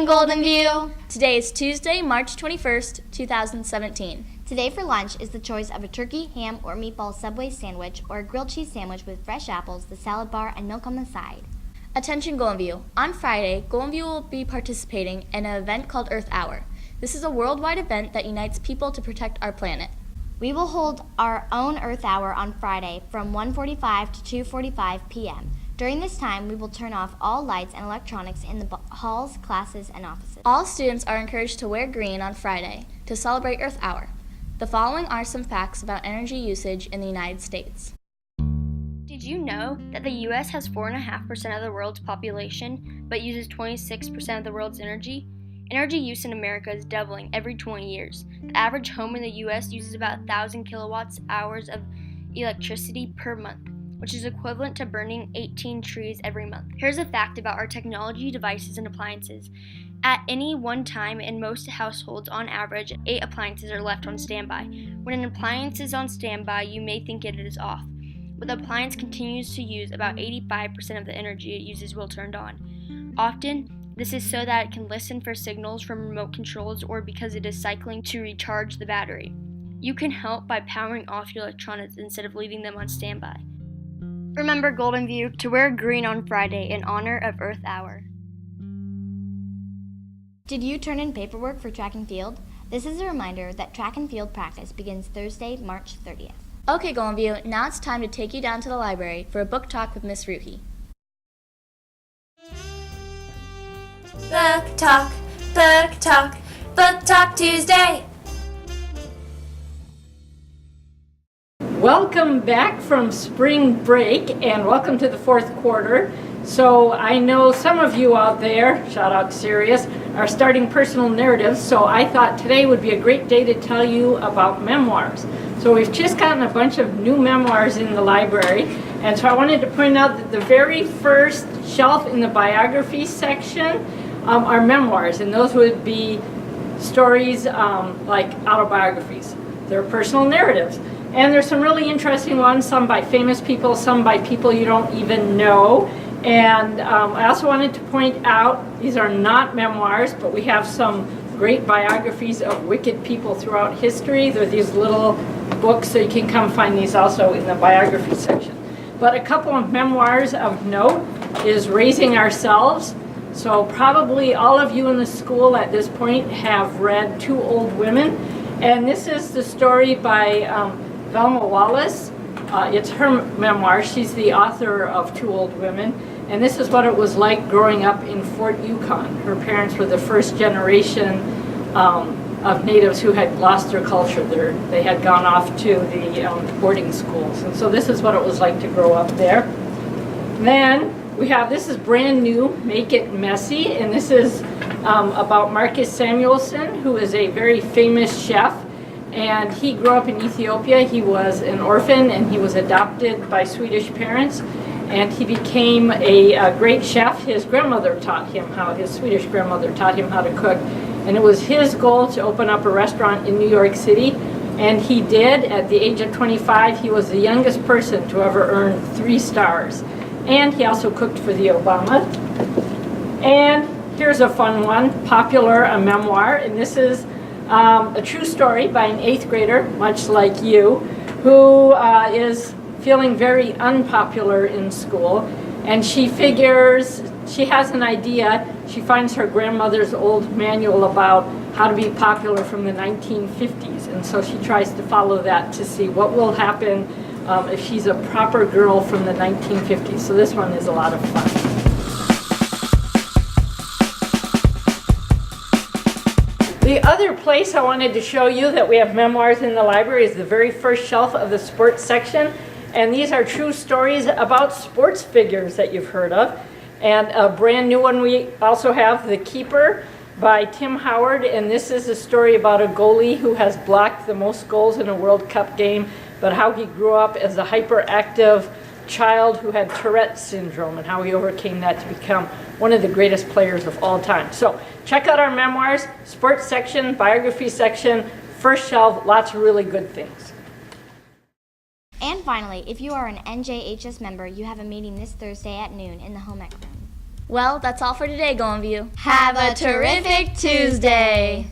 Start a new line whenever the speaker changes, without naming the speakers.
Golden View.
Today is Tuesday, March 21st, 2017.
Today for lunch is the choice of a turkey, ham, or meatball Subway sandwich or a grilled cheese sandwich with fresh apples, the salad bar, and milk on the side.
Attention Golden View. On Friday, Golden View will be participating in an event called Earth Hour. This is a worldwide event that unites people to protect our planet.
We will hold our own Earth Hour on Friday from 1:45 to 2:45 p.m. During this time, we will turn off all lights and electronics in the halls, classes, and offices.
All students are encouraged to wear green on Friday to celebrate Earth Hour. The following are some facts about energy usage in the United States.
Did you know that the U.S. has 4.5% of the world's population, but uses 26% of the world's energy? Energy use in America is doubling every 20 years. The average home in the U.S. uses about 1,000 kilowatt hours of electricity per month, which is equivalent to burning 18 trees every month. Here's a fact about our technology, devices, and appliances. At any one time in most households, on average, 8 appliances are left on standby. When an appliance is on standby, you may think it is off, but the appliance continues to use about 85% of the energy it uses while turned on. Often, this is so that it can listen for signals from remote controls or because it is cycling to recharge the battery. You can help by powering off your electronics instead of leaving them on standby. Remember, Golden View, to wear green on Friday in honor of Earth Hour.
Did you turn in paperwork for track and field? This is a reminder that track and field practice begins Thursday, March 30th.
Okay, Golden View, now it's time to take you down to the library for a book talk with Miss Ruhi.
Book talk, book talk, book talk Tuesday.
Welcome back from spring break and welcome to the fourth quarter. So I know some of you out there, shout out to Sirius, are starting personal narratives, so I thought today would be a great day to tell you about memoirs. So we've just gotten a bunch of new memoirs in the library, and so I wanted to point out that the very first shelf in the biography section are memoirs, and those would be stories like autobiographies. They're personal narratives. And there's some really interesting ones, some by famous people, some by people you don't even know. And I also wanted to point out, these are not memoirs, but we have some great biographies of wicked people throughout history. They're these little books, so you can come find these also in the biography section. But a couple of memoirs of note is Raising Ourselves. So probably all of you in the school at this point have read Two Old Women. And this is the story by Velma Wallace. It's her memoir. She's the author of Two Old Women. And this is what it was like growing up in Fort Yukon. Her parents were the first generation of natives who had lost their culture. They had gone off to the boarding schools. And so this is what it was like to grow up there. Then we have, this is brand new, Make It Messy. And this is about Marcus Samuelsson, who is a very famous chef. And he grew up in Ethiopia. He was an orphan and he was adopted by Swedish parents. And he became a great chef. His grandmother taught him how, his Swedish grandmother taught him how to cook. And it was his goal to open up a restaurant in New York City. And he did. At the age of 25, he was the youngest person to ever earn 3 stars. And he also cooked for the Obama. And here's a fun one, Popular, a memoir. And this is a true story by an 8th grader, much like you, who is feeling very unpopular in school. And she figures, she has an idea, she finds her grandmother's old manual about how to be popular from the 1950s. And so she tries to follow that to see what will happen if she's a proper girl from the 1950s. So this one is a lot of fun. The other place I wanted to show you that we have memoirs in the library is the very first shelf of the sports section. And these are true stories about sports figures that you've heard of. And a brand new one we also have, The Keeper by Tim Howard. And this is a story about a goalie who has blocked the most goals in a World Cup game, but how he grew up as a hyperactive child who had Tourette's syndrome and how he overcame that to become one of the greatest players of all time. So check out our memoirs, sports section, biography section, first shelf, lots of really good things.
And finally, if you are an NJHS member, you have a meeting this Thursday at noon in the home ec room.
Well, that's all for today, Golden View.
Have a terrific Tuesday!